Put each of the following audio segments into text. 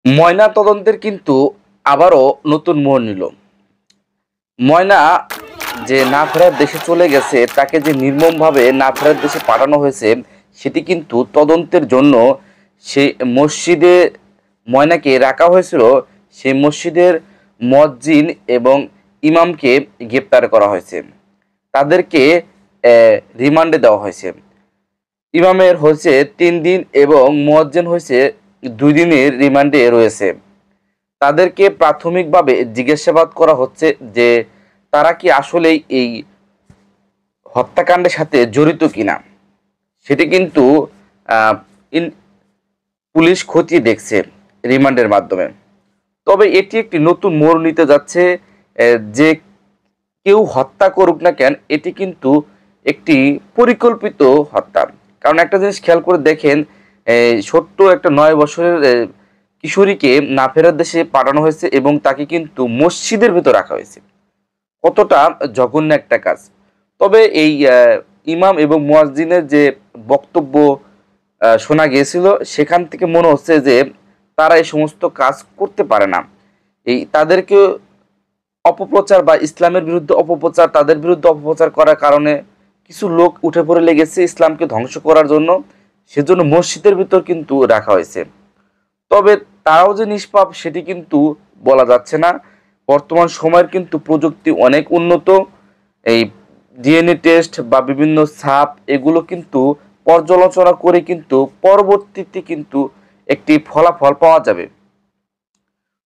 ময়না তদন্তের কিন্তু আবারও নতুন মোড় নিল। ময়না যে না ফেরার দেশে চলে গেছে, তাকে যে নির্মমভাবে না ফেরার দেশে পাঠানো হয়েছে, সেটি কিন্তু তদন্তের জন্য সেই মসজিদে ময়নাকে রাখা হয়েছিল। সেই মসজিদের মুয়াজ্জিন এবং ইমামকে গ্রেপ্তার করা হয়েছে। তাদেরকে রিমান্ডে দেওয়া হয়েছে। ইমামের হয়েছে 3 দিন এবং মুয়াজ্জিন হয়েছে 2 দিনের রিমান্ডে রয়েছে। তাদেরকে প্রাথমিকভাবে জিজ্ঞাসাবাদ করা হচ্ছে যে তারা কি আসলেই এই হত্যাকাণ্ডের সাথে জড়িত কিনা। সেটি কিন্তু আহ, পুলিশ খতিয়ে দেখছে রিমান্ডের মাধ্যমে। তবে এটি একটি নতুন মোড় নিতে যাচ্ছে। যে কেউ হত্যা করুক না কেন, এটি কিন্তু একটি পরিকল্পিত হত্যা। কারণ একটা জিনিস খেয়াল করে দেখেন, ছোট্ট একটা 9 বছরের কিশোরীকে না ফেরার দেশে পাঠানো হয়েছে এবং তাকে কিন্তু মসজিদের ভেতর রাখা হয়েছে। কতটা জঘন্য একটা কাজ। তবে এই ইমাম এবং মুয়াজ্জিনের যে বক্তব্য শোনা গিয়েছিল, সেখান থেকে মনে হচ্ছে যে তারা এই সমস্ত কাজ করতে পারে না। এই তাদেরকে অপপ্রচার বা ইসলামের বিরুদ্ধে অপপ্রচার, তাদের বিরুদ্ধে অপপ্রচার করার কারণে কিছু লোক উঠে পড়ে লেগেছে ইসলামকে ধ্বংস করার জন্য। সেজন্য মসজিদের ভিতর কিন্তু রাখা হয়েছে। তবে তারাও যে নিষ্পাপ সেটি কিন্তু বলা যাচ্ছে না। বর্তমান সময়ের কিন্তু প্রযুক্তি অনেক উন্নত। এই ডিএনএ টেস্ট বা বিভিন্ন ছাপ এগুলো কিন্তু পর্যালোচনা করে কিন্তু পরবর্তীতে কিন্তু একটি ফলাফল পাওয়া যাবে।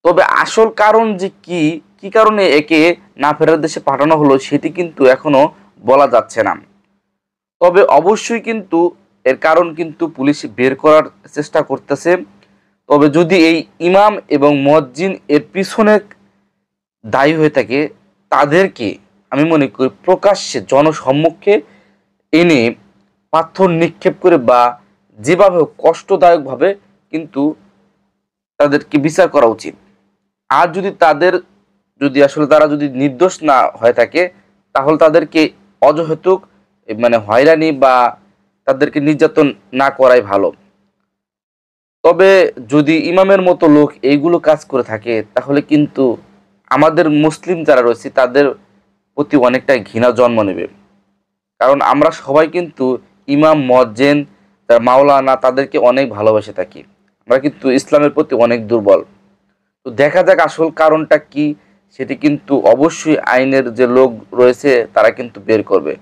তবে আসল কারণ যে কি কি কারণে একে না ফেরার দেশে পাঠানো হলো, সেটি কিন্তু এখনো বলা যাচ্ছে না। তবে অবশ্যই কিন্তু এর কারণ কিন্তু পুলিশ বের করার চেষ্টা করতেছে। তবে যদি এই ইমাম এবং মুয়াজ্জিন এর পিছনে দায়ী হয়ে থাকে, তাদেরকে আমি মনে করি প্রকাশ্যে জনসম্মুখে এনে পাথর নিক্ষেপ করে বা যেভাবে হোক কষ্টদায়কভাবে কিন্তু তাদেরকে বিচার করা উচিত। আর যদি আসলে তারা যদি নির্দোষ না হয়ে থাকে, তাহলে তাদেরকে অযহেতুক মানে হয়রানি বা তাদেরকে নির্যাতন না করাই ভালো। তবে যদি ইমামের মতো লোক এইগুলো কাজ করে থাকে, তাহলে কিন্তু আমাদের মুসলিম যারা রয়েছে তাদের প্রতি অনেকটাই ঘৃণা জন্ম নেবে। কারণ আমরা সবাই কিন্তু ইমাম মুয়াজ্জিন মাওলানা তাদেরকে অনেক ভালোবেসে থাকি। আমরা কিন্তু ইসলামের প্রতি অনেক দুর্বল। তো দেখা যাক আসল কারণটা কি, সেটি কিন্তু অবশ্যই আইনের যে লোক রয়েছে তারা কিন্তু বের করবে।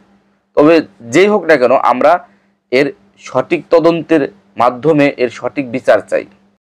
তবে যেই হোক না কেন, আমরা এর সঠিক তদন্তের মাধ্যমে এর সঠিক বিচার চাই।